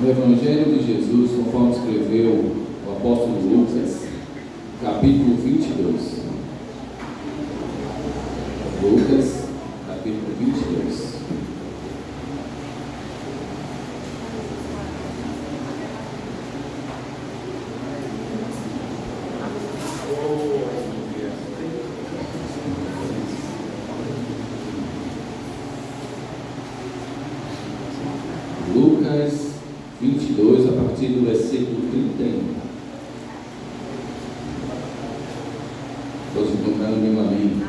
No Evangelho de Jesus, conforme escreveu o apóstolo Lucas, capítulo 22. Lucas, capítulo 22. Lucas 22, a partir do versículo 31. Todos encontraram meu amém?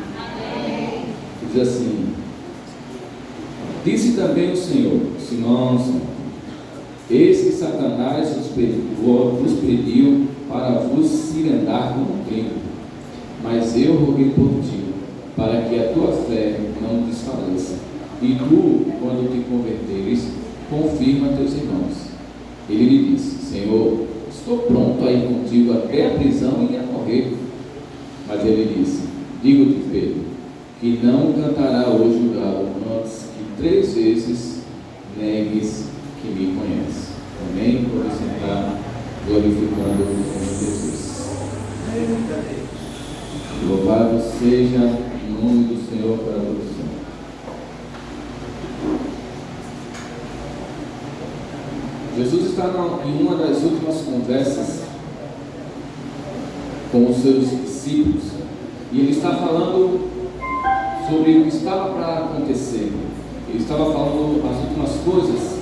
Diz assim: Disse também o Senhor: Simão, Simão, eis que Satanás vos pediu para vos cilindrar como trigo, mas eu roguei por ti, para que a tua fé não desfaleça, e tu, quando te converteres, confirma teus irmãos. Ele lhe disse: Senhor, estou pronto a ir contigo até a prisão e a morrer. Mas ele disse: Digo-te, Pedro, que não cantará hoje o galo antes que 3 vezes negues que me conheces. Amém? Pode sentar, glorificando o nome de Jesus. Louvado seja o nome do Senhor para todos. Jesus está em uma das últimas conversas com os seus discípulos, e ele está falando sobre o que estava para acontecer. Ele estava falando as últimas coisas.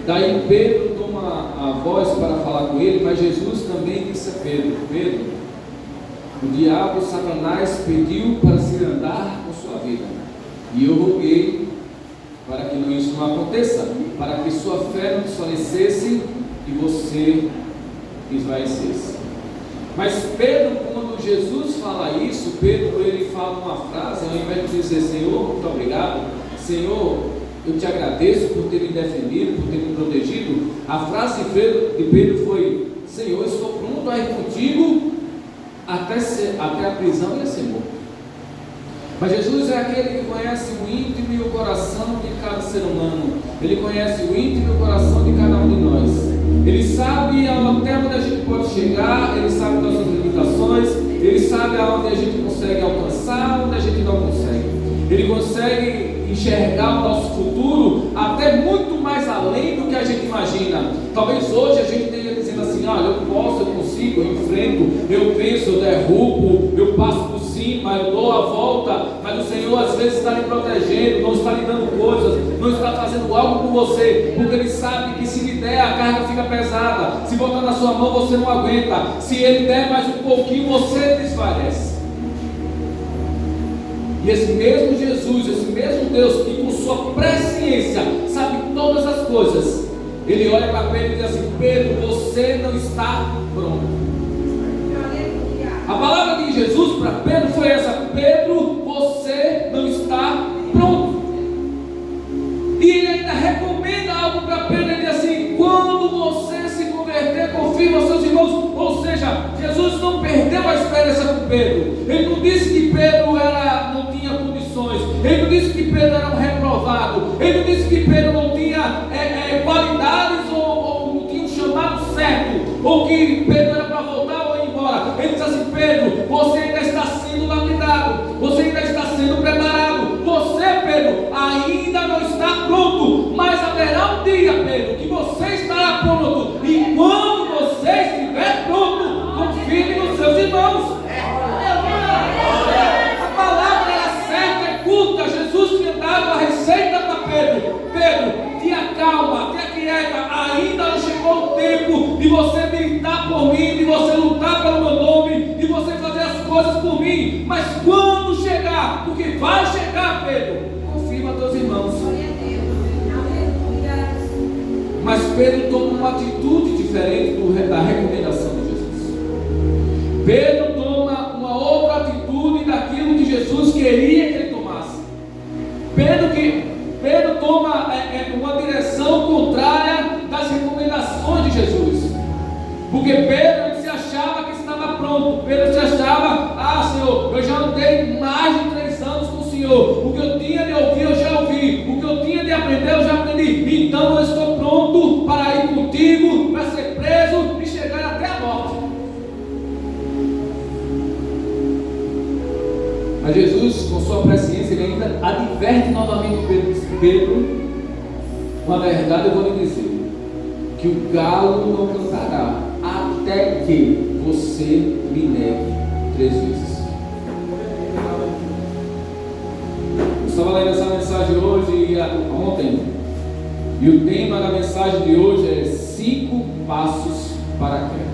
Daí Pedro toma a voz para falar com ele, mas Jesus também disse a Pedro: Pedro, o diabo, Satanás, pediu para se andar com sua vida, e eu roguei para que isso não aconteça, para que sua fé não desfalecesse e você esvaecesse. Mas Pedro, quando Jesus fala isso, Pedro ele fala uma frase, ao invés de dizer: Senhor, muito obrigado, Senhor, eu te agradeço por ter me defendido, por ter me protegido. A frase de Pedro foi: Senhor, estou pronto a ir contigo até a prisão e a ser morto. Mas Jesus é aquele que conhece o íntimo e o coração de cada ser humano. Ele conhece o íntimo e o coração de cada um de nós. Ele sabe até onde a gente pode chegar, ele sabe das nossas limitações, ele sabe aonde a gente consegue alcançar, onde a gente não consegue. Ele consegue enxergar o nosso futuro até muito mais além do que a gente imagina. Talvez hoje a gente esteja dizendo assim: olha, eu posso, eu consigo, eu enfrento, eu penso, eu derrubo, eu passo por cima, eu dou a volta. Mas o Senhor às vezes está lhe protegendo, não está lhe dando coisas, não está fazendo algo por você, porque Ele sabe que se lhe der, a carga fica pesada. Se botar na sua mão, você não aguenta. Se Ele der mais um pouquinho, você desfalece. E esse mesmo Jesus, esse mesmo Deus que com sua presciência sabe todas as coisas, Ele olha para Pedro e diz assim: Pedro, você não está pronto. A palavra de Jesus para Pedro foi essa: Pedro, você não está pronto. E ele ainda recomenda algo para Pedro. Ele diz assim: quando você se converter, confirma seus irmãos. Ou seja, Jesus não perdeu a experiência com Pedro. Ele não disse que Pedro não tinha condições. Ele não disse que Pedro era um reprovado. Ele não disse que Pedro não tinha qualidades ou não tinha um chamado certo, ou que Pedro era para voltar ou ir embora. Ele diz assim: Pedro, você ainda está sendo lapidado, você ainda está sendo preparado. Você, Pedro, ainda não está pronto, mas haverá um dia, Pedro, que você estará pronto. E quando você estiver pronto, confirme nos seus irmãos. A palavra era certa, é curta. Jesus tinha dado a receita para Pedro: Pedro, te acalma, te aquieta, ainda não chegou o tempo de você militar por mim, de você lutar pelo meu nome, de você fazer as coisas por mim. Mas quando chegar, porque vai chegar, Pedro, confirma teus irmãos. Mas Pedro toma uma atitude diferente da recomendação de Jesus. Pedro toma uma outra atitude daquilo que Jesus queria que ele tomasse. Pedro toma uma direção contrária das recomendações de Jesus. Porque Pedro se achava que estava pronto. Pedro se achava: ah, Senhor, eu já andei mais de 3 anos com o Senhor. O que eu tinha de ouvir, eu já ouvi. O que eu tinha de aprender, eu já aprendi. Então eu estou pronto para ir contigo Mas Jesus, com sua presciência, ele ainda adverte novamente Pedro, uma verdade eu vou lhe dizer, que o galo não cantará até que você me negue 3 vezes. Eu estava lendo essa mensagem hoje e ontem, e o tema da mensagem de hoje é 5 passos para a queda.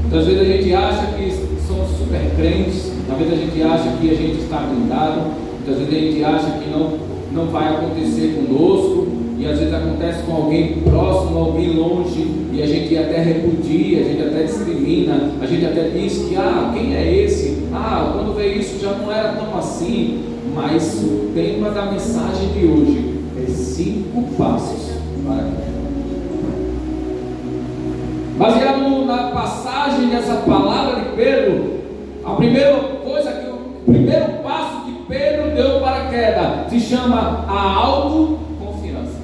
Muitas vezes a gente acha que somos super crentes, às vezes a gente acha que a gente está blindado, muitas vezes a gente acha que não vai acontecer conosco, e às vezes acontece com alguém próximo, alguém longe, e a gente até repudia, a gente até discrimina, a gente até diz que, quem é esse? Quando vê isso já não era tão assim. Mas o tema da mensagem de hoje é 5 passos para a queda. Baseado na passagem dessa palavra de Pedro, a primeira coisa o primeiro passo que Pedro deu para a queda se chama a autoconfiança.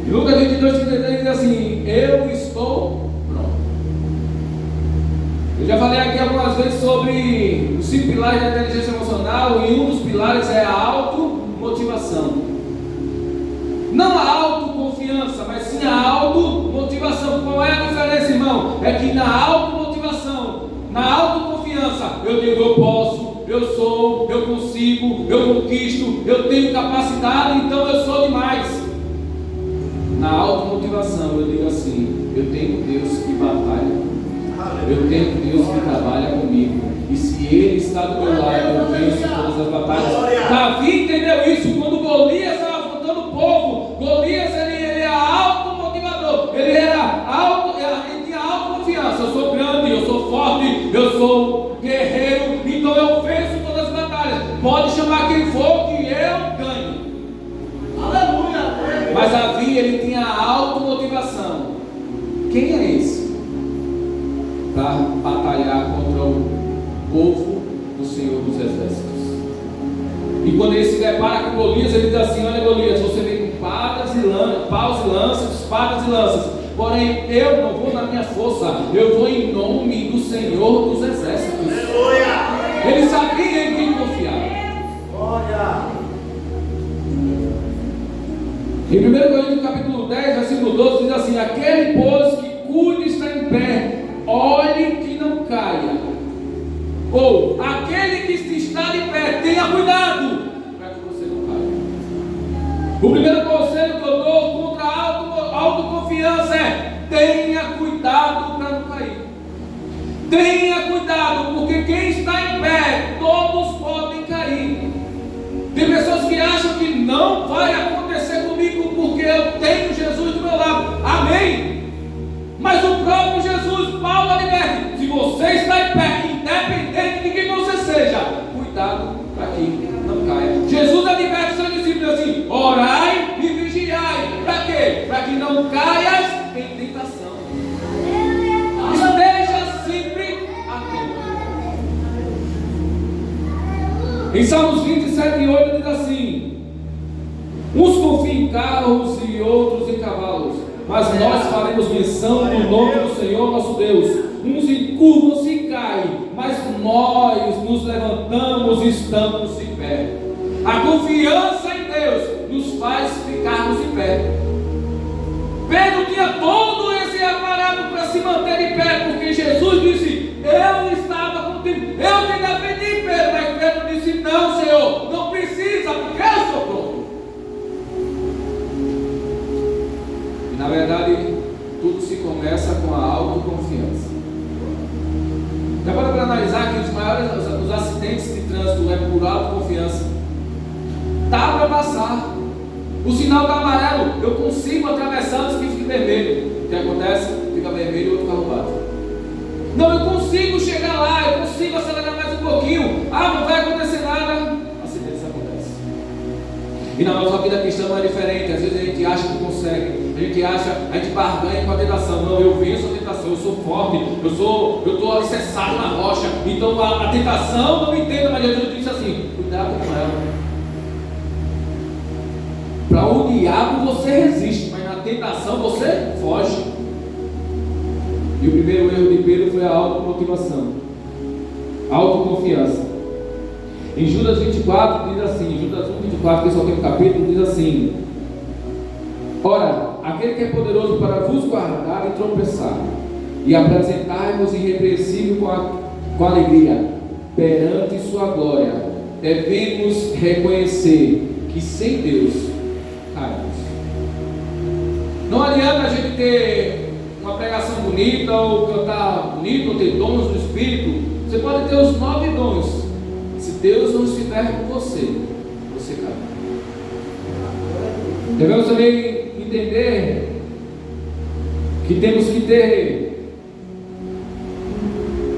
Em Lucas 22:33 diz assim: eu estou pronto. Eu já falei aqui algumas vezes sobre os 5 pilares da inteligência emocional, e um dos pilares é a automotivação. Não a autoconfiança, mas sim a automotivação. Qual é a diferença, irmão? É que na automotivação, na autoconfiança, eu digo: eu posso, eu sou, eu consigo, eu conquisto, eu tenho capacidade, então eu sou demais. Na automotivação, eu digo assim: eu tenho Deus que batalha, eu tenho Deus que trabalha comigo, e se Ele está do meu lado, eu venço todas as batalhas. Davi entendeu isso quando Golias estava afrontando o povo. Golias, ele era automotivador, ele tinha autoconfiança: eu sou grande, eu sou forte, eu sou guerreiro, então eu venço todas as batalhas. Pode chamar quem for que eu ganho. Aleluia! Mas Davi, ele tinha automotivação. Quem é esse para batalhar contra o povo do Senhor dos Exércitos? E quando ele se depara com Golias, ele diz assim: olha, Golias, você vem com paus e lanças, espadas e lanças, porém eu não vou na minha força, eu vou em nome do Senhor dos Exércitos. Ele sabia em quem confiar. Em 1 Coríntios capítulo 10, versículo 12, diz assim: aquele, pois, que cuide está em pé, olhe que não caia. Ou, aquele que está de pé, tenha cuidado para que você não caia. O primeiro conselho que eu dou contra a autoconfiança é: tenha cuidado para não cair. Tenha cuidado, porque quem está em pé, todos podem cair. Tem pessoas que acham que não vai acontecer comigo porque eu tenho Jesus do meu lado. Amém? Mas o próprio Jesus, Paulo adverte: se você está em pé, independente de quem você seja, cuidado para que não caia. Jesus adverte os seus discípulos assim: orai e vigiai. Para quê? Para que não caias em tentação. Esteja sempre atento. Em Salmos 27:8 diz assim: uns confiam em carros e outros em cavalos, mas nós faremos menção do nome do Senhor nosso Deus. Uns encurvam-se e caem, mas nós nos levantamos e estamos de pé. A confiança em Deus nos faz ficarmos de pé. Pedro tinha todo esse aparato para se manter de pé, porque Jesus disse: eu estava contigo, eu te defendi, Pedro. Mas Pedro disse: não, Senhor, não precisa, porque eu sou pronto. E na verdade, tudo se começa com a autoconfiança. Já para analisar que os maiores os acidentes de trânsito é por autoconfiança. Dá para passar. O sinal está amarelo, eu consigo atravessar antes que fique vermelho. O que acontece? Fica vermelho e outro carro bate. Não, eu consigo chegar lá, eu consigo acelerar mais um pouquinho. Não vai acontecer nada. Acidentes acontecem. E na nossa vida cristã não é diferente. Às vezes a gente acha que consegue. A gente barganha com a tentação. Não, eu venço a tentação, eu sou forte, eu estou alicerçado na rocha. Então a tentação não me entenda, mas Jesus disse assim: cuidado com ela. Para o diabo você resiste, mas na tentação você foge. E o primeiro erro de Pedro foi a automotivação. Autoconfiança. Em Judas 24 diz assim, Judas 1:24, que só tem um capítulo, diz assim: ora, aquele que é poderoso para vos guardar e tropeçar, e apresentar-vos irrepreensível com alegria perante sua glória, devemos reconhecer que sem Deus caímos. Não adianta a gente ter uma pregação bonita, ou cantar bonito, ou ter dons do Espírito. Você pode ter os 9 dons, se Deus não estiver com você, você cai. Devemos também entender que temos que ter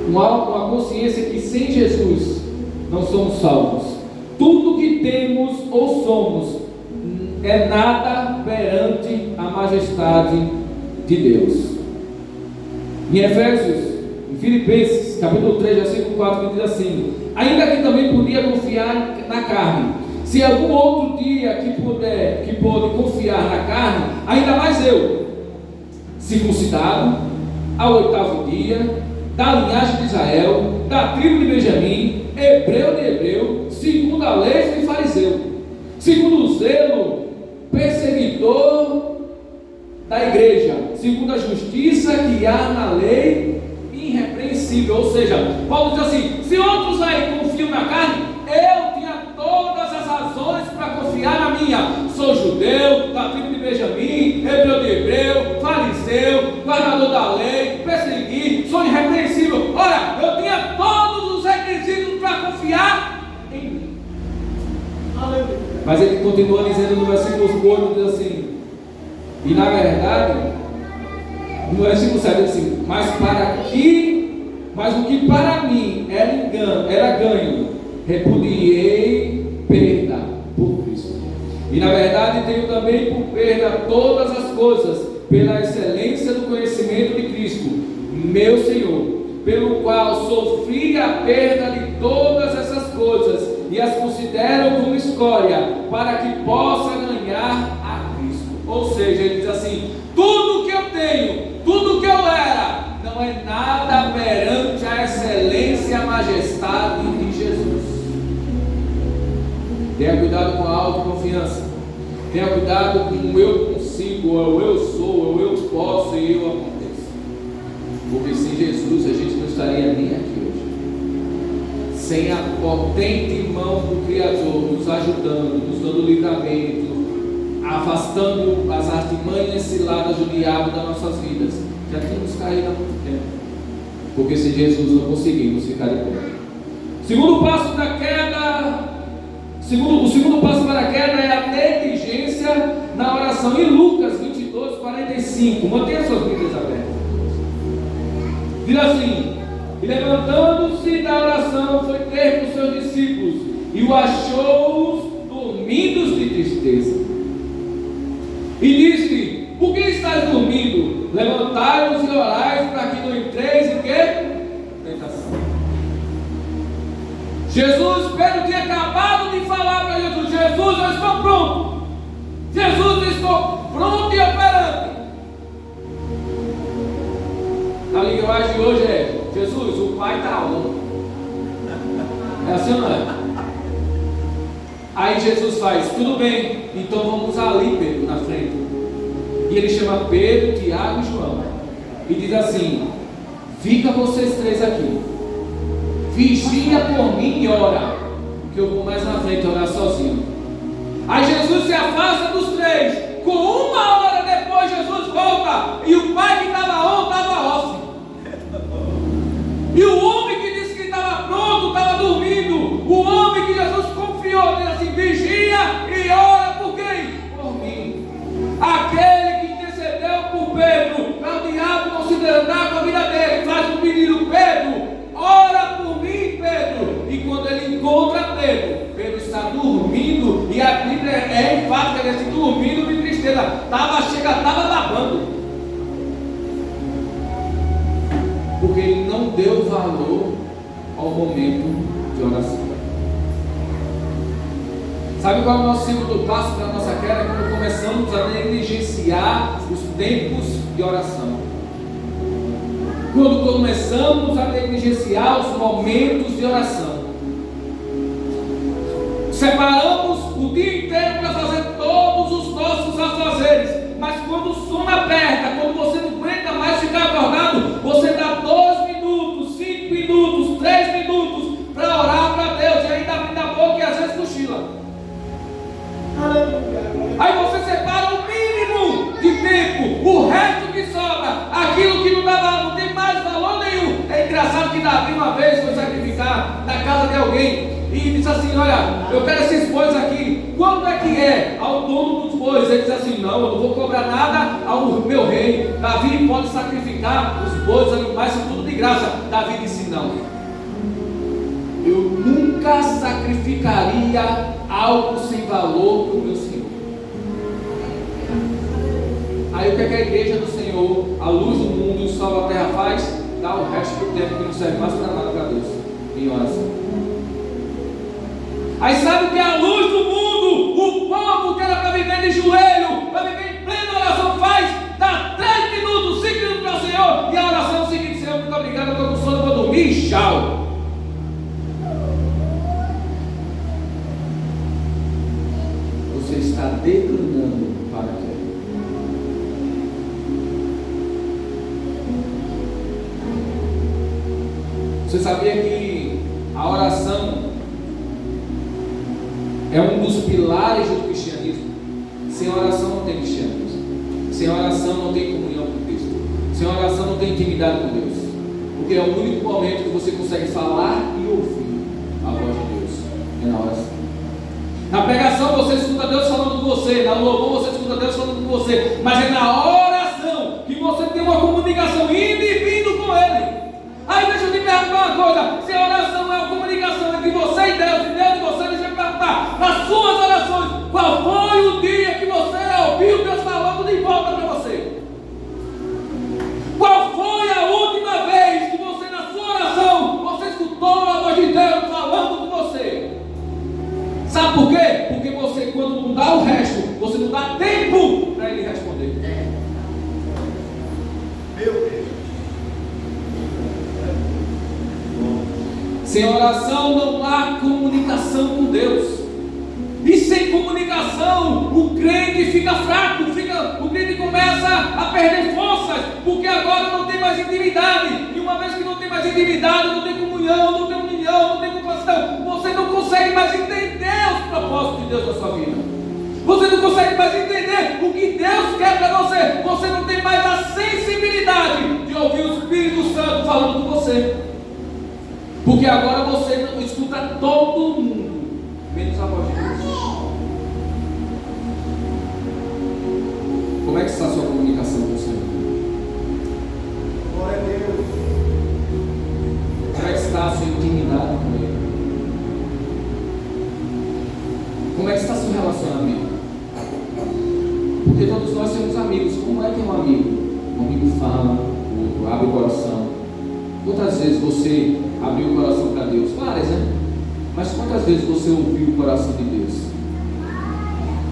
uma consciência que sem Jesus não somos salvos. Tudo que temos ou somos é nada perante a majestade de Deus. Em Efésios, em Filipenses, capítulo 3, versículo 4, que diz assim: ainda que também podia confiar na carne, se algum outro dia que pôde confiar na carne, ainda mais eu, circuncidado ao 8º dia, da linhagem de Israel, da tribo de Benjamim, hebreu de hebreu, segundo a lei de fariseu, segundo o zelo perseguidor da igreja, segundo a justiça que há na lei, irrepreensível. Ou seja, Paulo diz assim: se outros aí confiam na carne, eu tinha todas as razões para confiar na minha. Sou judeu, da tribo de Benjamim, hebreu de hebreu, fariseu, guardador da lei, persegui, sou irrepreensível. Ora, eu tinha todos os requisitos para confiar em mim. Mas ele continua dizendo no versículo 8, diz assim: e na verdade, no versículo 7 diz assim: mas o que para mim era ganho, repudiei perda por Cristo. E na verdade tenho também por perda todas as coisas, pela excelência do conhecimento de Cristo, meu Senhor, pelo qual sofri a perda de todas essas coisas, e as considero como escória, para que possa ganhar a Cristo. Ou seja, ele diz assim: tudo que eu tenho, tudo que eu era, não é nada perante a excelência e a majestade de Jesus. Tenha cuidado com a autoconfiança. Tenha cuidado com o eu consigo, ou eu sou, ou eu posso e eu aconteço. Porque sem Jesus a gente não estaria nem aqui hoje. Sem a potente mão do Criador nos ajudando, nos dando livramento, afastando as artimanhas ciladas do diabo das nossas vidas, já tínhamos caído há muito tempo. Porque sem Jesus não conseguimos ficar de pé. O segundo passo para a queda é a negligência na oração. Em Lucas 22:45, mantenha suas Bíblias abertas. Diz assim: e levantando-se da oração, foi ter com seus discípulos, e o achou-os dormindo de tristeza. E disse: por que estáis dormindo? Levantai-vos e orai, para que não entreis em quê? Tentação. Pedro tinha acabado de falar para Jesus: Jesus, eu estou pronto. Jesus, eu estou pronto e operante. A linguagem de hoje é: Jesus, o Pai está on. É assim ou não é? Aí Jesus faz: tudo bem, então vamos ali, Pedro, na frente. E ele chama Pedro, Tiago e João e diz assim: fica vocês 3 aqui, vigia por mim e ora, que eu vou mais na frente orar sozinho. Aí Jesus se afasta dos 3. Com 1 hora depois Jesus volta, e o pai que estava on estava off. E o homem que disse que estava pronto estava dormindo. O homem que Jesus confiou, diz assim: vigia e ora por quem? Por mim. Aquele que intercedeu por Pedro, para o diabo não se andar com a vida dele, faz um pedido: Pedro, ora por mim, Pedro. E quando ele encontra Pedro, Pedro está dormindo, e a Bíblia é enfática, ele está dormindo de tristeza, estava babando. Porque ele não deu valor ao momento de oração. Sabe qual é o nosso segundo passo para a nossa queda? Quando começamos a negligenciar os tempos de oração. quando começamos a negligenciar os momentos de oração. Separamos o dia inteiro para fazer todos os nossos afazeres, mas quando o sono aperta, quando você não aguenta mais ficar acordado, você dá 2 minutos, 5 minutos, 3 minutos para orar para Deus, e ainda abre a boca e às vezes cochila. Aí você separa o mínimo de tempo, o resto que sobra, aquilo que não tem mais valor nenhum. É engraçado que Davi uma vez foi sacrificar na casa de alguém e disse assim: olha, eu quero esses bois aqui, quanto é que é ao dono dos bois? Ele disse assim: não, eu não vou cobrar nada ao meu rei, Davi pode sacrificar os bois, animais, tudo de graça. Davi disse: não, eu nunca sacrificaria algo sem valor para o meu Senhor. Aí o que é que a igreja do Senhor, a luz do mundo e o sol da terra faz? Dá o resto do tempo que não serve mais para nada para Deus, em oração. Aí sabe o que é a luz do mundo? O povo que era para viver de joelho, para viver em plena oração, faz? Dá 3 minutos, 5 minutos para o Senhor, e a oração é o seguinte: Senhor, muito obrigado, eu estou com sono, vou dormir, tchau. Você está declinando para quê? Você sabia que a oração é um dos pilares do cristianismo? Sem oração não tem cristianismo. Sem oração não tem comunhão com Cristo. Sem oração não tem intimidade com Deus. Porque é o único momento que você consegue falar e ouvir a voz de Deus. É na oração. Na pregação você escuta Deus falando com você, na louvor você escuta Deus falando com você, mas é na oração que você tem uma comunicação indo e vindo com Ele. Aí deixa eu te perguntar uma coisa: se a oração é uma comunicação entre você e Deus e você, deixa eu te perguntar, nas suas orações, qual foi o dia que você ouviu Deus falando de volta para você? Qual foi a última vez que você, na sua oração, você escutou a voz de Deus falando com você? Sabe por quê? Porque você, quando não dá o resto, você não dá tempo para Ele responder. Meu Deus. Sem oração não há comunicação com Deus. E sem comunicação o crente fica fraco, o crente começa a perder forças, porque agora não tem mais intimidade. E uma vez que não tem mais intimidade, não tem comunhão, não tem união, não tem compaixão, você não consegue mais entender os propósitos de Deus na sua vida. Você não consegue mais entender o que Deus quer para você. Você não tem mais a sensibilidade de ouvir o Espírito Santo falando com você. Porque agora você não escuta todo mundo, menos a voz de Deus. Como é que está a sua comunicação com o Senhor? Glória a Deus. Como é que está a sua intimidade com Ele? Como é que está seu relacionamento? Porque todos nós temos amigos. Como é que é um amigo? Um amigo fala, o outro abre o coração. Quantas vezes você abriu o coração para Deus? Várias, né? Mas quantas vezes você ouviu o coração de Deus?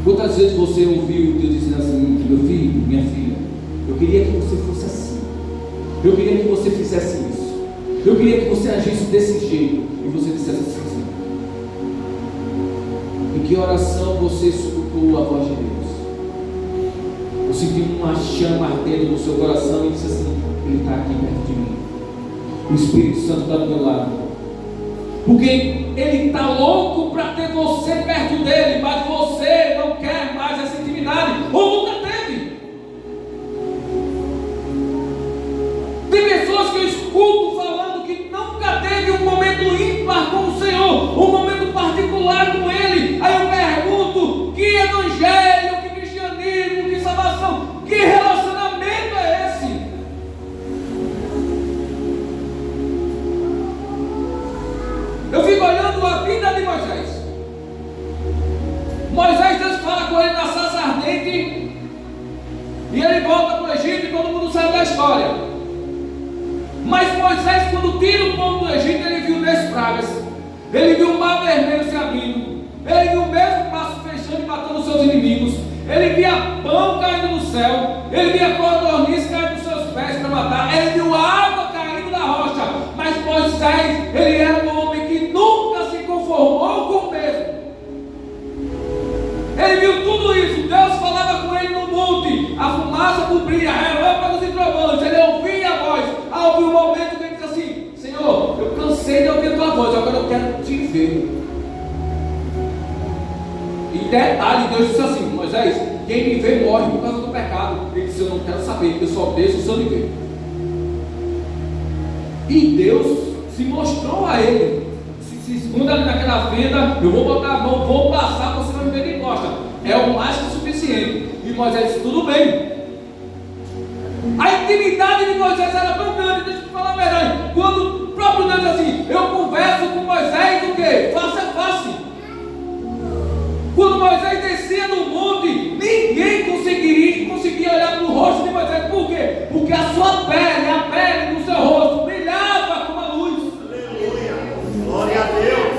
Quantas vezes você ouviu Deus dizendo assim: meu filho, minha filha, eu queria que você fosse assim, eu queria que você fizesse isso, eu queria que você agisse desse jeito, e você dissesse assim: em que oração você escutou a voz de Deus? Você sentiu uma chama ardendo no seu coração e disse assim: Ele está aqui perto de mim, o Espírito Santo está do meu lado. Porque Ele está louco para ter você perto dele, mas você não quer mais essa intimidade, ou nunca teve. Tem pessoas que eu escuto falando que nunca teve um momento ímpar com o Senhor, um momento particular com Ele. Aí eu pergunto: que evangelho, que cristianismo, que salvação, que relacionamento é esse? Eu fico olhando a vida de Moisés. Moisés, Deus fala com ele na sarça ardente, e ele volta para o Egito, e todo mundo sabe da história. Mas Moisés, quando tira o povo do Egito, ele viu 10 pragas, ele viu o mar vermelho se abrindo, ele viu o mesmo passo fechando e matando os seus inimigos, ele via pão caindo no céu, ele via codorniz caindo nos seus pés para matar, ele viu a água caindo te vê. E detalhe, Deus disse assim: Moisés, quem me vê morre por causa do pecado. Ele disse: eu não quero saber, eu só obedeço se eu me ver. E Deus se mostrou a ele: se esconda ali naquela fenda, eu vou botar a mão, vou passar, você vai me ver de costa. É o mais que suficiente. E Moisés disse: tudo bem. A intimidade de Moisés era tão grande, deixa eu te falar a verdade. Quando o próprio Deus diz assim: eu converso com Moisés o quê? Face a face. Quando Moisés descia do monte, ninguém conseguia olhar para o rosto de Moisés. Por quê? Porque a sua pele, a pele do seu rosto brilhava como a luz. Aleluia! Glória a Deus!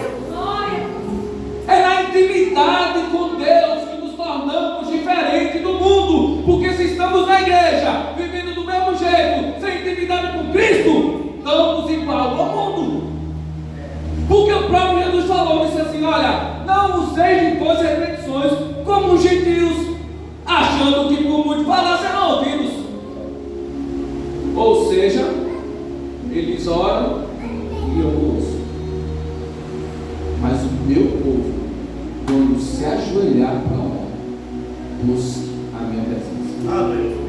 É na intimidade com Deus que nos tornamos diferentes do mundo. Porque se estamos na igreja, vivendo do mesmo jeito, sem intimidade com Cristo, estamos igual ao mundo. Porque o próprio Jesus falou, disse assim: olha, não useis de boas repetições como os gentios, achando que por muito falar serão ouvidos. Ou seja, eles oram e eu ouço. Mas o meu povo, quando se ajoelhar para orar, busque a minha presença. Aleluia!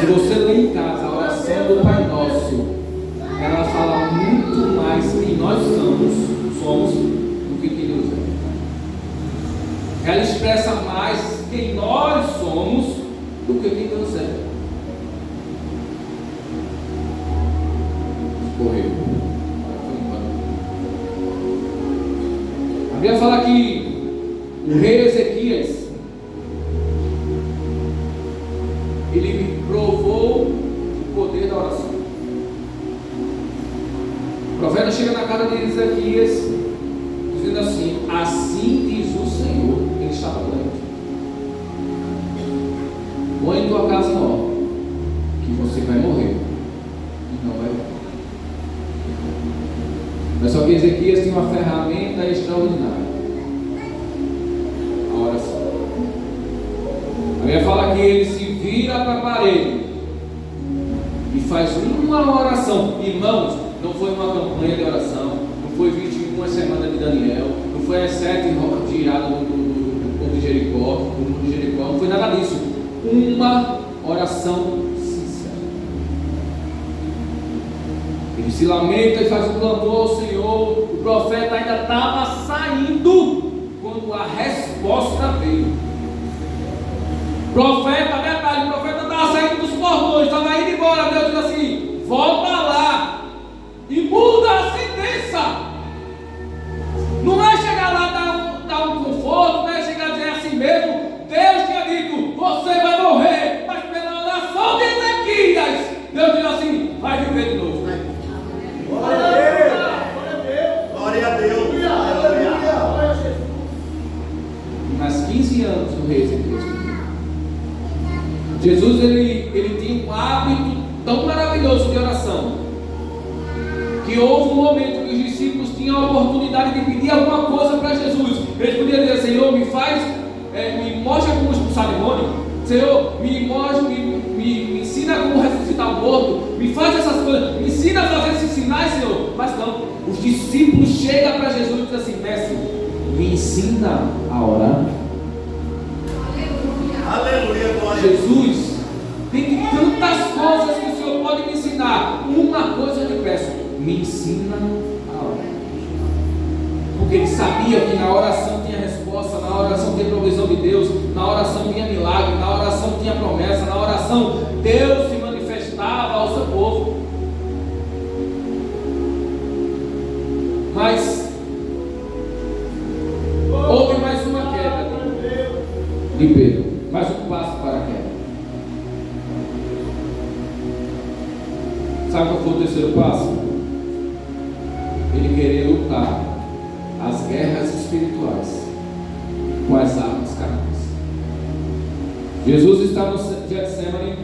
Se você lê em casa a oração do Pai Nosso, ela fala muito mais quem nós somos do que quem Deus é. Ela expressa mais quem nós somos do que quem Deus é. Correu. A Bíblia fala que o rei Ezequias, ele provou o poder da oração. O profeta chega na casa de Ezequias, dizendo assim: assim diz o Senhor. Ele estava doente. Põe tua casa em ordem, que você vai morrer e não vai morrer. Mas só que Ezequias tinha uma ferramenta extraordinária: a oração. A Bíblia fala que ele se vira para a parede e faz uma oração. Irmãos, não foi uma campanha de oração, não foi 21 semanas de Daniel, não foi as 7 tiradas do povo de Jericó, não foi nada disso. Uma oração sincera. Ele se lamenta e faz um clamor ao Senhor. O profeta ainda estava saindo quando a resposta veio. Profeta, detalhe, o profeta estava saindo dos portões, estava indo embora. Deus diz assim: volta lá e muda a sentença. Não é chegar lá dar um conforto, não é chegar a dizer assim mesmo. Deus tinha dito: você vai morrer, mas pela oração de Ezequias, Deus diz assim: vai viver de novo. Glória a Deus! Glória a Deus! Mas 15 anos o rei Ezequias. Jesus ele tinha um hábito tão maravilhoso de oração, que houve um momento que os discípulos tinham a oportunidade de pedir alguma coisa para Jesus. Eles podiam dizer: Senhor, me mostra como expulsar demônio. Senhor, me ensina como ressuscitar o morto. Me faz essas coisas, me ensina a fazer esses sinais, Senhor. Mas não, os discípulos chegam para Jesus e dizem assim: mestre, me ensina a orar. Aleluia, glória. Jesus, tem tantas coisas que o Senhor pode me ensinar. Uma coisa eu te peço: me ensina a orar. Porque ele sabia que na oração tinha resposta, na oração tinha provisão de Deus, na oração tinha milagre, na oração tinha promessa, na oração Deus se manifestava ao seu povo. Mas houve mais uma queda de Pedro. Mais um passo para a queda. Sabe qual foi o terceiro passo? Ele querer lutar as guerras espirituais com as armas carnais. Jesus está no Getsemane,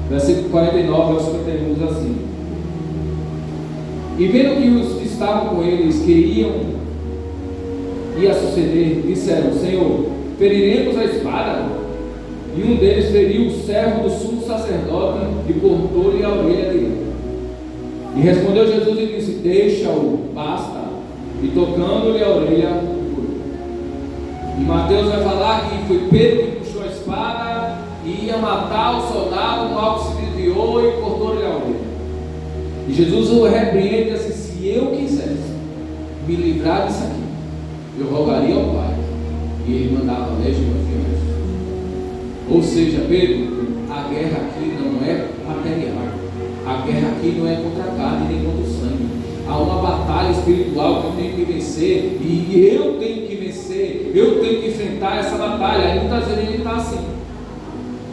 versículo 49 ao 51, diz assim: e vendo que os que estavam com eles ia suceder, disseram: Senhor, feriremos a espada? E um deles feriu o servo do sumo sacerdote e cortou-lhe a orelha direita. E respondeu Jesus e disse: deixa-o, basta, e tocando-lhe a orelha, curou. E Mateus vai falar que foi Pedro que puxou a espada e ia matar o soldado, mal que se desviou e cortou-lhe a orelha. E Jesus o repreende assim: se eu quisesse me livrar disso aqui, eu rogaria ao Pai, e ele mandava legiões de anjos. Ou seja, Pedro, a guerra aqui não é material, a guerra aqui não é contra a carne nem contra o sangue. Há uma batalha espiritual que eu tenho que vencer, e eu tenho que vencer, eu tenho que enfrentar essa batalha. Aí muitas vezes ele está assim,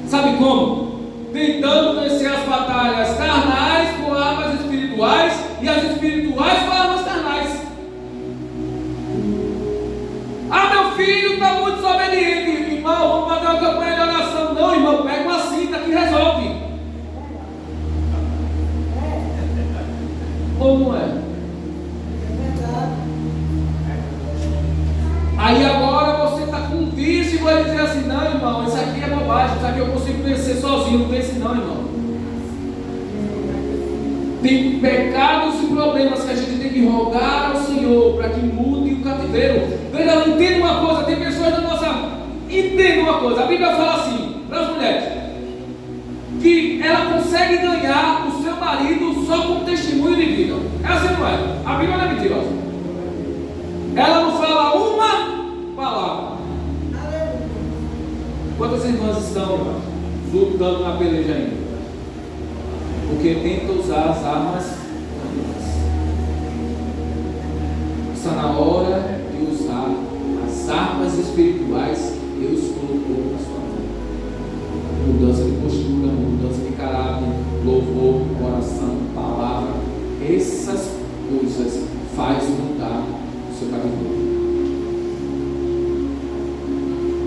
sabe como? Tentando vencer as batalhas carnais com armas espirituais, e as espirituais com armas carnais. Ah, meu filho está muito desobediente, irmão, vamos fazer uma campanha de oração. Não, irmão, pega uma cinta que resolve. Ou não é? Aí agora você está com um vício e vai dizer assim: não, irmão, isso aqui é bobagem, isso aqui eu consigo vencer sozinho. Não vence não, irmão. Tem pecados e problemas que a gente tem que rogar ao Senhor para que mude o cativeiro. Veja, entenda uma coisa, tem pessoas da nossa... Entenda uma coisa, a Bíblia fala assim para as mulheres, que ela consegue ganhar o seu marido só com testemunho de vida. É assim, não é? A Bíblia não é mentirosa. Ela não fala uma palavra. Quantas irmãs estão lutando na peleja ainda? Porque tenta usar as armas humanas. Está na hora de usar as armas espirituais que Deus colocou na sua vida. Mudança de postura, mudança de caráter, louvor, oração, palavra. Essas coisas faz mudar o seu caminho.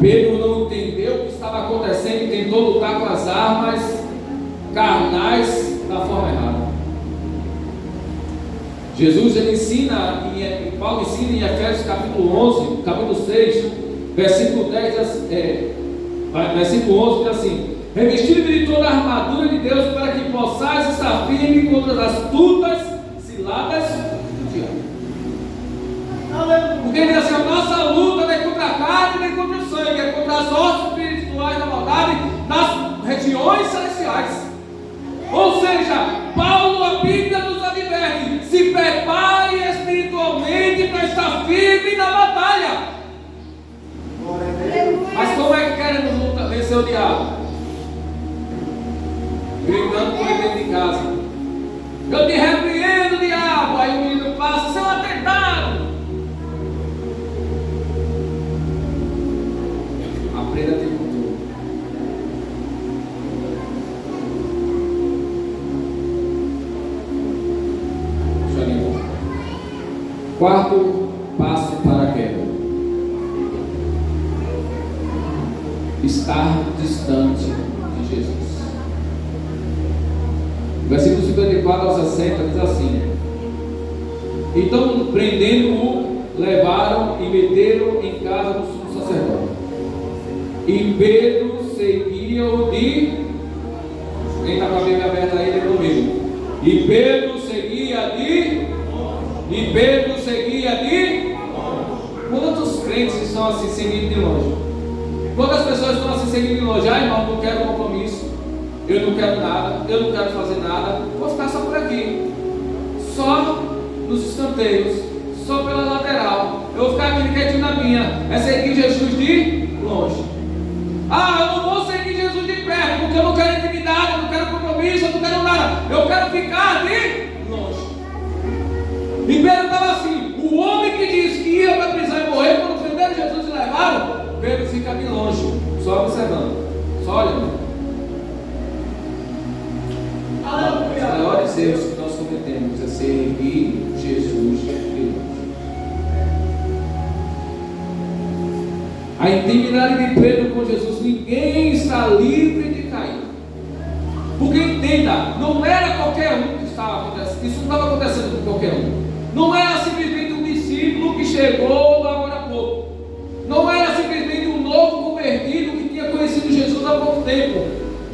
Pedro não entendeu o que estava acontecendo e tentou lutar com as armas carnais da forma errada. Jesus ele ensina, Paulo ensina em Efésios capítulo 11, capítulo 6, versículo 10, versículo 11 diz assim: revestido de toda a armadura de Deus para que possais estar firme contra as astutas ciladas do diabo. Porque ele diz assim: a nossa luta não é contra a carne nem contra o sangue, é contra as hostes espirituais da maldade nas regiões celestiais. Ou seja, Paulo, a Bíblia nos adverte: se prepare espiritualmente para estar firme na batalha. Mas como é que queremos vencer o diabo? Gritando com ele dentro de casa: eu te repreendo, diabo. Aí o menino passa: seu atentado. Aprenda a ter controle. Quarto passo para a queda: estar distante de Jesus. Versículo 54 ao 60 diz assim: então, prendendo-o, levaram e meteram em casa do sumo sacerdote. E Pedro seguia-o de... Quem está com a Bíblia aberta aí, lê comigo. E Pedro seguia de... Quantos crentes estão assim seguindo de longe? Quantas pessoas estão assim seguindo de longe? Ah, irmão, não quero compromisso, eu não quero nada, eu não quero fazer nada, vou ficar só por aqui, só nos escanteios, só pela lateral, eu vou ficar aqui quietinho na minha. É seguir Jesus de longe. Ah, eu não vou seguir Jesus de perto, porque eu não quero intimidade, eu não quero compromisso, eu não quero nada, eu quero ficar de longe. E Pedro estava assim: o homem que disse que ia para a prisão e morrer, quando prenderam Jesus e levaram, Pedro fica de longe, só observando, só olhando. Os maiores erros que nós cometemos é servir Jesus de longe. A intimidade de Pedro com Jesus, ninguém está livre de cair. Porque entenda, não era qualquer um que estava acontecendo, isso não estava acontecendo com qualquer um. Não era simplesmente um discípulo que chegou agora há pouco. Não era simplesmente um novo convertido que tinha conhecido Jesus há pouco tempo.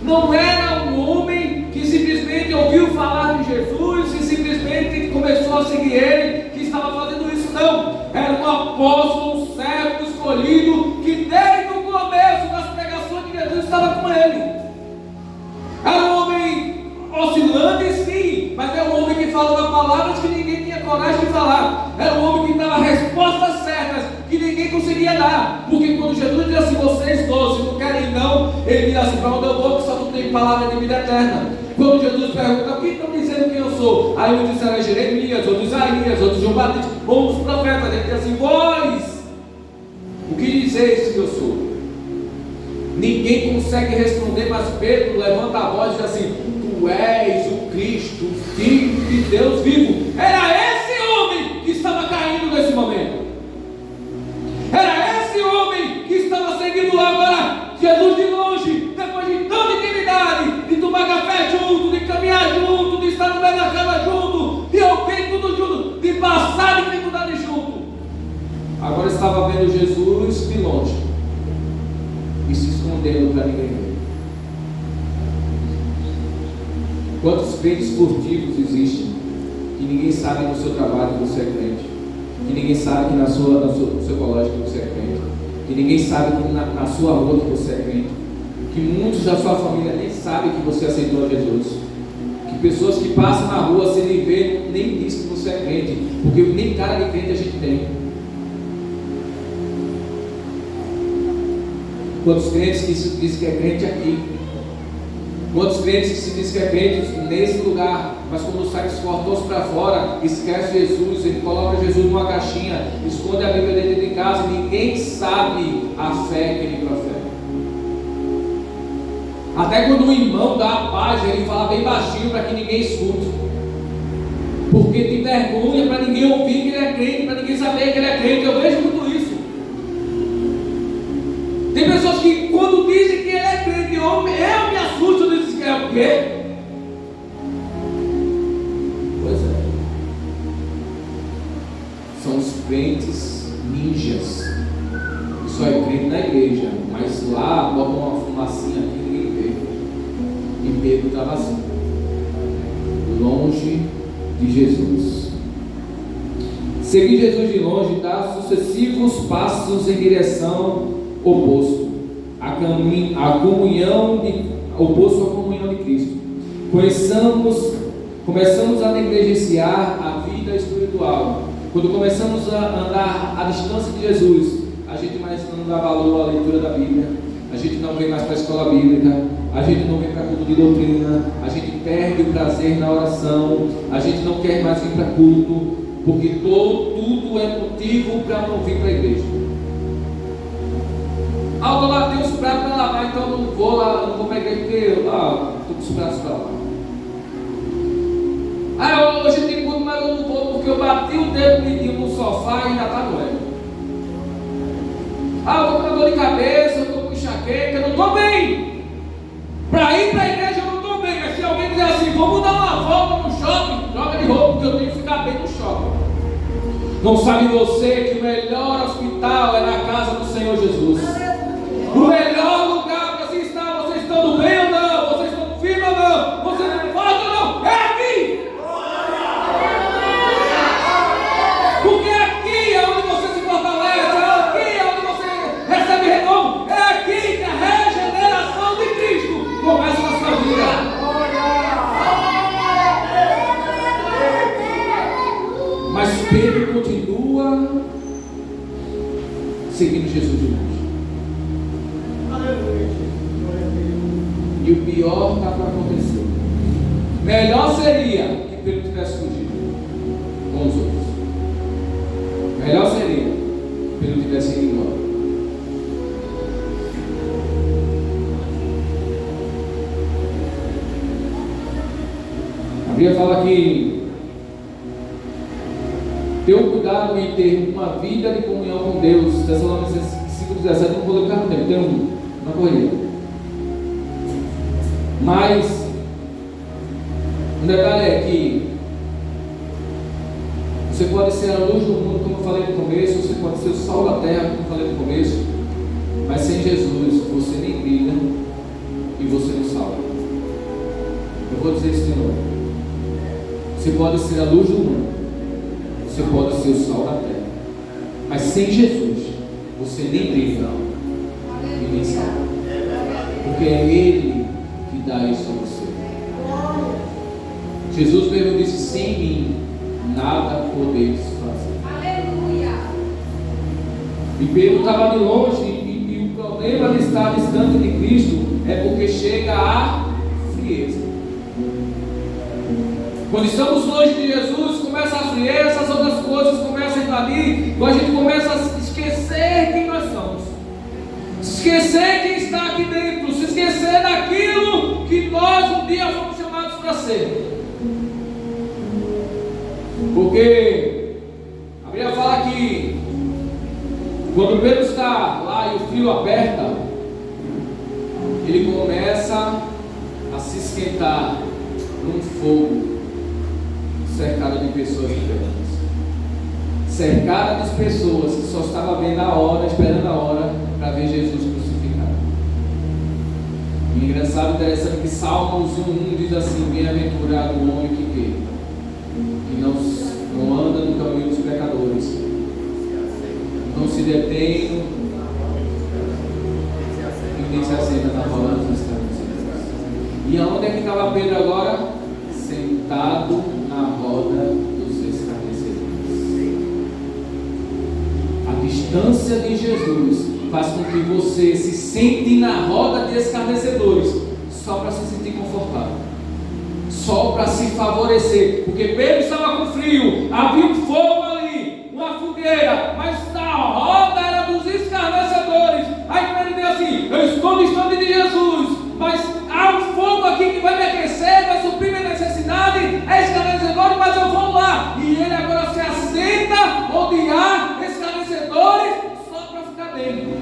Não era um homem que simplesmente ouviu falar de Jesus e simplesmente começou a seguir ele, que estava fazendo isso. Não. apóstolo, um servo escolhido, que desde o começo das pregações de Jesus estava com ele. Era um homem oscilante, sim, mas era um homem que falava palavras que ninguém tinha coragem de falar. Era um homem que dava respostas certas que ninguém conseguia dar. Porque quando Jesus diz assim, vocês todos, se não querem não, ele diz assim, para onde eu vou, que só tu tem palavra de vida eterna. Quando Jesus pergunta, o que estão dizendo quem eu sou? Aí uns disseram Jeremias, outros Isaías, outros João Batista, ou os profetas. Ele diz assim, vós, o que dizeis que eu sou? Ninguém consegue responder, mas Pedro levanta a voz e diz assim, tu és o Cristo, o Filho de Deus vivo. Era esse homem que estava caindo nesse momento. Era esse homem que estava seguindo lá. Agora, Jesus de longe, depois de tanta intimidade, de tomar café junto, de caminhar junto, de estar no meio da cama junto, de ouvir tudo junto, de passar dificuldade junto, agora estava vendo Jesus de longe e se escondendo para ninguém ver. Quantos crentes furtivos existem que ninguém sabe no seu trabalho que você é crente, que ninguém sabe que no seu colégio que você é crente, que ninguém sabe que na sua rua que você é crente, que muitos da sua família nem sabem que você aceitou a Jesus, que pessoas que passam na rua sem lhe ver nem diz que você é crente, porque nem cara de crente a gente tem. Quantos crentes que se diz que é crente aqui? Quantos crentes que se diz que é crente nesse lugar, mas quando sai dos portões para fora, esquece Jesus, ele coloca Jesus numa caixinha, esconde a Bíblia dentro de casa e ninguém sabe a fé que ele profeta. Até quando o irmão dá a paz, ele fala bem baixinho para que ninguém escute, porque tem vergonha para ninguém ouvir que ele é crente, para ninguém saber que ele é crente. Eu vejo muito isso. Tem pessoas que quando dizem que ele é crente, eu me assusto, eu digo que é o quê? Pois é. São os crentes ninjas, que só é crente na igreja, mas lá botam uma fumacinha que ninguém vê. E Pedro estava assim, longe de Jesus. Seguir Jesus de longe dá sucessivos passos em direção oposto à comunhão de Cristo. Começamos a negligenciar a vida espiritual. Quando começamos a andar à distância de Jesus, a gente mais não dá valor à leitura da Bíblia, a gente não vem mais para a escola bíblica, a gente não vem para culto de doutrina, a gente perde o prazer na oração, a gente não quer mais vir para culto, porque tudo é motivo para não vir para a igreja. Eu lá tenho os pratos para lavar, então eu não vou lá, eu não vou para a igreja porque estou com os pratos para lavar. Hoje tem culto, mas eu não vou porque eu bati o dedo menino no sofá e ainda está doendo. Eu estou com dor de cabeça, eu estou com enxaqueca, eu não estou bem. Para ir para a igreja eu não estou bem, mas se alguém dizer assim, vamos dar uma volta no shopping, troca de roupa, porque eu tenho que ficar bem no shopping. Não sabe você que o melhor hospital é na casa do Senhor Jesus. O melhor lugar para se estar, vocês estão bem ou não, vocês estão firmes ou não, vocês estão fortes ou não, é aqui! Porque aqui é onde você se fortalece, é aqui é onde você recebe renovo, é aqui que a regeneração de Cristo começa na sua vida. Mas Pedro continua seguindo Jesus de longe. E o pior está para acontecer. Melhor seria que Pedro tivesse fugido com os outros. Melhor seria que Pedro tivesse ido embora. A Bíblia fala que tenha cuidado em ter uma vida de comunhão com Deus. Tessalonicenses 5,17, não vou colocar no tempo, tem uma corrida. Mas um detalhe é que você pode ser a luz do mundo, como eu falei no começo, você pode ser o sal da terra, como eu falei no começo, mas sem Jesus você nem brilha e você não salva. Eu vou dizer isso de novo. Você pode ser a luz do mundo, você pode ser o sal da terra, Mas sem Jesus, você nem briga e nem salva. Porque é Ele que dá isso a você. Jesus mesmo disse: sem mim, nada podeis fazer. Aleluia. E Pedro estava de longe, e o problema de estar distante de Cristo é porque chega a frieza. Quando estamos longe de Jesus, começa a frieza, as outras coisas começam a invadir, a gente começa a esquecer quem nós somos, esquecer quem está aqui dentro, se esquecer daquilo que nós um dia fomos chamados para ser. Porque a Bíblia fala que quando Pedro está lá e o frio aperta, ele começa a se esquentar num fogo cercado de pessoas diferentes, cercado de pessoas que só estavam vendo a hora, esperando a hora para ver Jesus crucificado. E engraçado e interessante que Salmos 1:1 diz assim: bem-aventurado o homem que não anda no caminho dos pecadores, não se detém e nem se assenta na roda dos escarnecedores. E aonde é que estava Pedro agora? Sentado na roda dos escarnecedores. A distância de Jesus faz com que você se sente na roda de escarnecedores só para se sentir confortável, só para se favorecer, porque Pedro estava com frio, havia um fogo ali, uma fogueira, mas a roda era dos escarnecedores. Aí Pedro diz assim: eu estou distante de Jesus, mas há um fogo aqui que vai me aquecer, vai suprir minha necessidade, é escarnecedor, mas eu vou lá. E ele agora se assenta onde há escarnecedores só para ficar bem.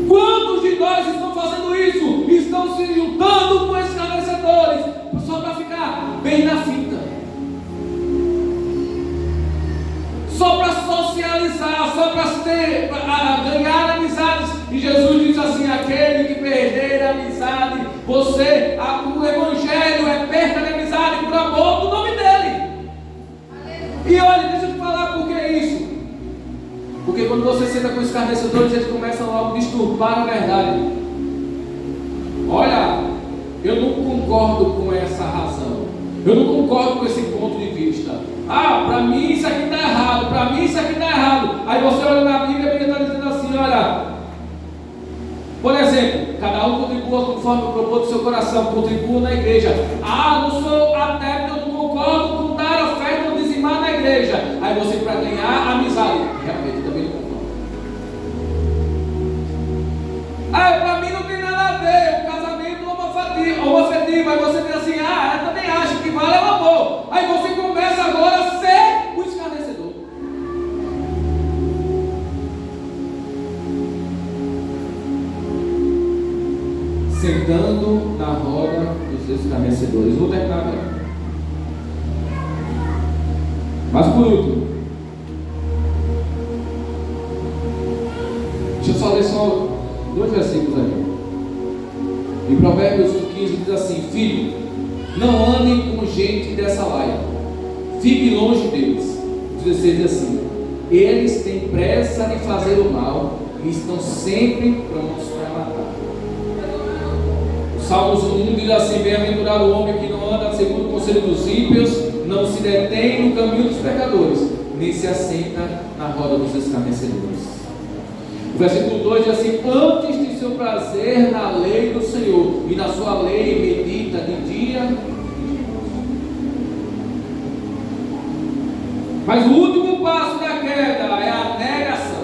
Quantos de nós estão fazendo isso? Estão se juntando com escarnecedores só para ficar bem na fita, só para socializar, só para ganhar amizades. E Jesus diz assim: aquele que perder a amizade, o evangelho é perda de amizade por amor do nome dele. E olha, deixa eu te falar por que isso. Porque quando você senta com os escarnecedores, eles começam logo a disturbar a verdade. Olha, eu não concordo com essa razão, eu não concordo com esse ponto de vista. Para mim isso aqui está errado, para mim isso aqui está errado. Aí você olha na Bíblia e a Bíblia está dizendo assim: olha, por exemplo, cada um contribua conforme o propósito do seu coração, contribua na igreja. Não sou adepto, eu não concordo com dar oferta ou dizimar na igreja. Aí você, para ganhar amizade, realmente também não concordo. Para mim não tem nada a ver o casamento homoafetivo. Aí você diz assim: eu também acho que vale o amor. Aí você começa agora a ser o escarnecedor. Sentando na roda dos escarnecedores. Vou terminar agora. Mas por último, deixa eu só ler só 2 versículos aqui. Em Provérbios 1:15 diz assim: filho, não ande com gente dessa laia, fique longe deles. 16 diz assim: eles têm pressa de fazer o mal e estão sempre prontos para matar. Salmos 1 diz assim: bem-aventurado o homem que não anda segundo o conselho dos ímpios, não se detém no caminho dos pecadores, nem se assenta na roda dos escarnecedores. O versículo 2 diz assim: antes de seu prazer na lei do Senhor, e na sua lei medita de dia e de noite. Mas o último passo da queda é a negação.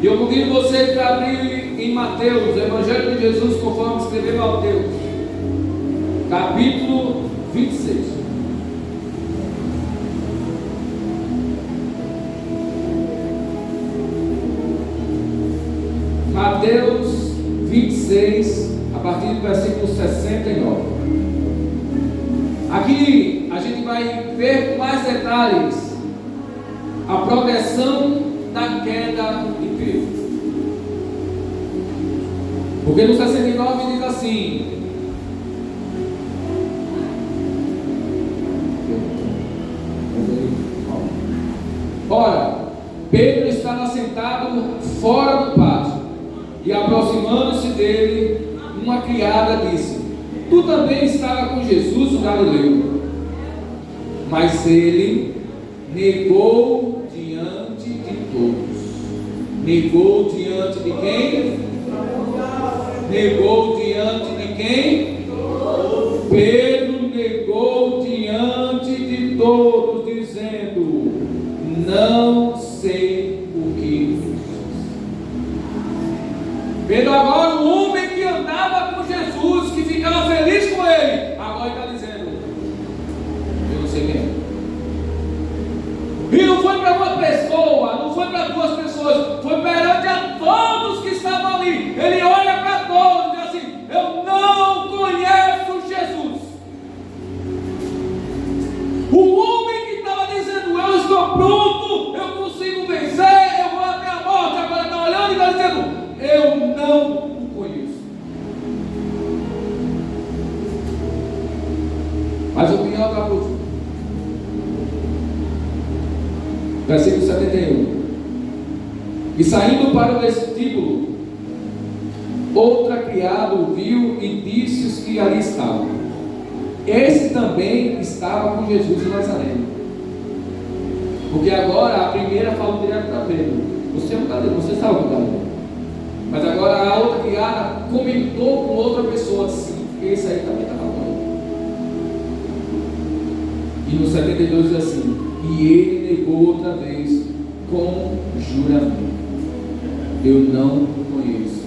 E eu convido você para abrir em Mateus, o Evangelho de Jesus, conforme escreveu Mateus, capítulo 26. Mateus 26, a partir do versículo 69. Aqui a gente vai ver com mais detalhes a progressão da queda de Pedro. Porque no 69 diz assim: ora, Pedro estava sentado fora do pátio, e aproximando-se dele, uma criada disse: tu também estava com Jesus o Galileu. Mas ele negou diante de todos. Negou diante de quem? Negou diante de quem? Pedro negou diante de todos, dizendo: não sei o que. Pedro, agora o homem que andava com Jesus, que ficava feliz com ele, agora está dizendo: eu não sei quem é. E não foi para uma pessoa, não foi para duas pessoas, foi perante a todos que estavam ali. Ele olha para todos e diz assim: eu não conheço Jesus. O homem que estava dizendo: eu estou pronto, eu consigo vencer, eu vou até a morte, agora está olhando e está dizendo: eu não o conheço. Mas o pior está por fim. Versículo 71. E saindo para o vestíbulo, outra criada o viu e disse os que ali estavam: esse também estava com Jesus de Nazaré. Porque agora a primeira falou direto para Pedro: você é um Galileu, você estava com Galileu. Mas agora a outra criada comentou com outra pessoa assim: esse aí também estava com ele. E no 72 diz assim: e ele negou outra vez com juramento: eu não conheço.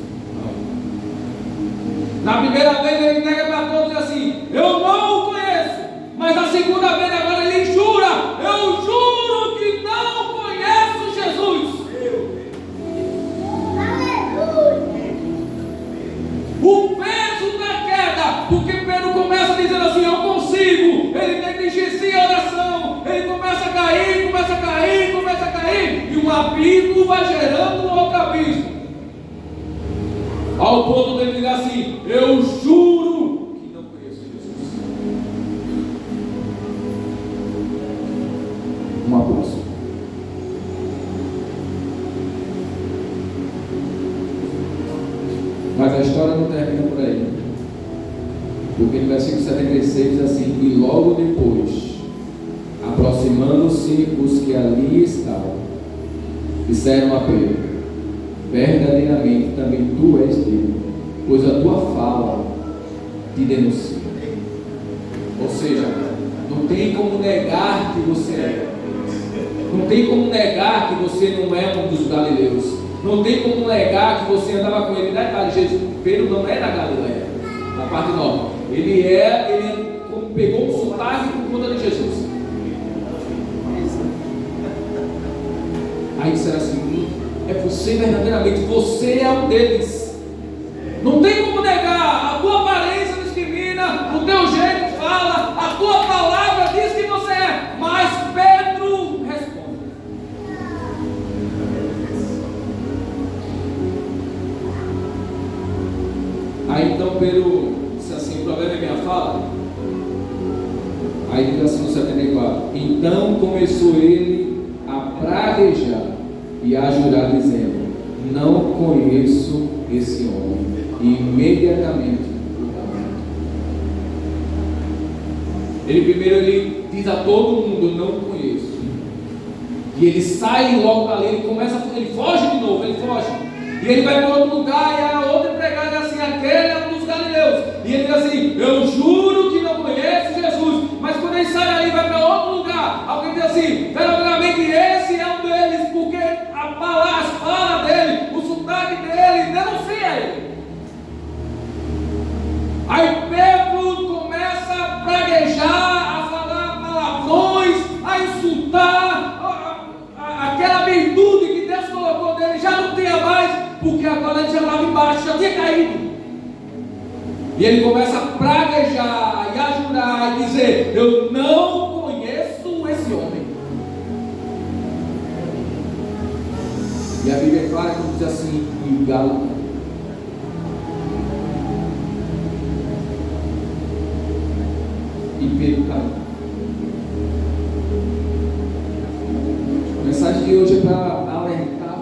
Na primeira vez ele nega para todos e assim: eu não o conheço. Mas na segunda vez agora ele jura: eu juro que não conheço Jesus. O peso da queda, porque Pedro começa dizendo assim: eu consigo. Ele negligencia a oração, ele começa a cair, começa a cair, começa a cair, e um abismo vai gerando um outro abismo, ao ponto dele dizer assim: eu juro que não conheço Jesus. Um abraço. Mas a história não termina por aí, porque no versículo 76 diz assim: e logo depois, aproximando-se os que ali estavam, disseram a Pedro: verdadeiramente também tu és Deus, pois a tua fala te denuncia. Ou seja, não tem como negar que você é, não tem como negar que você não é um dos galileus, não tem como negar que você andava com ele. Detalhe, Pedro não é da Galileia, na parte nova. Ele pegou um sotaque por conta de Jesus. Aí disseram assim: é você verdadeiramente, você é um deles. Não tem como negar, a tua aparência discrimina, o teu jeito fala, a tua palavra diz que você é. Mas Pedro responde. Aí então Pedro disse assim: o problema é minha fala? Aí diz assim no 74: então começou ele a praguejar e a jurar, dizendo: não conheço esse homem. E imediatamente ele diz a todo mundo: não conheço. E ele sai logo dali, ele foge de novo, ele foge. E ele vai para outro lugar, e a outra empregada diz assim: aquele é um dos galileus. E ele diz assim: eu juro que não conheço Jesus. Mas quando ele sai dali, vai para outro lugar, alguém diz assim: verdadeiramente esse é um deles, porque as falas dele, o sotaque dele denuncia ele. Aí Pedro começa a praguejar, a falar palavrões, a insultar, aquela virtude que Deus colocou dele já não tinha mais, porque agora ele já estava embaixo, já tinha caído. E ele começa a praguejar e a jurar e dizer: eu não conheço esse homem. E a Bíblia é clara que diz assim: e o galo. E Pedro caiu. A mensagem de hoje é para alertar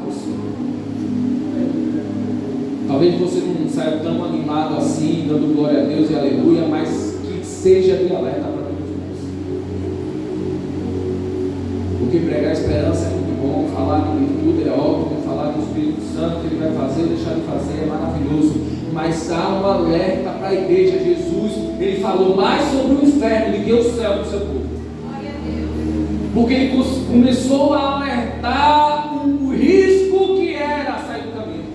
Talvez você não saia tão animado assim, dando glória a Deus e aleluia, mas que seja de alerta para todos nós. Porque pregar a esperança é muito bom, falar de virtude é ótimo, falar do Espírito Santo que Ele vai fazer, deixar de fazer é maravilhoso. Mas há um alerta para a igreja. Jesus, Ele falou mais sobre o inferno do que o céu do seu povo. Porque Ele começou a alertar o risco que era sair do caminho.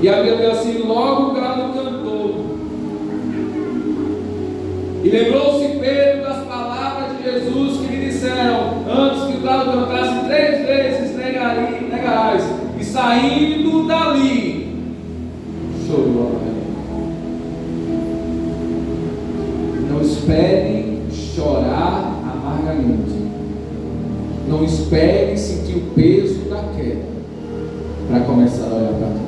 E a Bíblia diz assim: logo o galo cantou. E lembrou-se Pedro das palavras de Jesus que lhe disseram: antes que o galo cantasse 3 vezes, negarás. E saindo dali, chorou. Não espere chorar amargamente. Não espere sentir o peso da queda para começar a olhar para trás.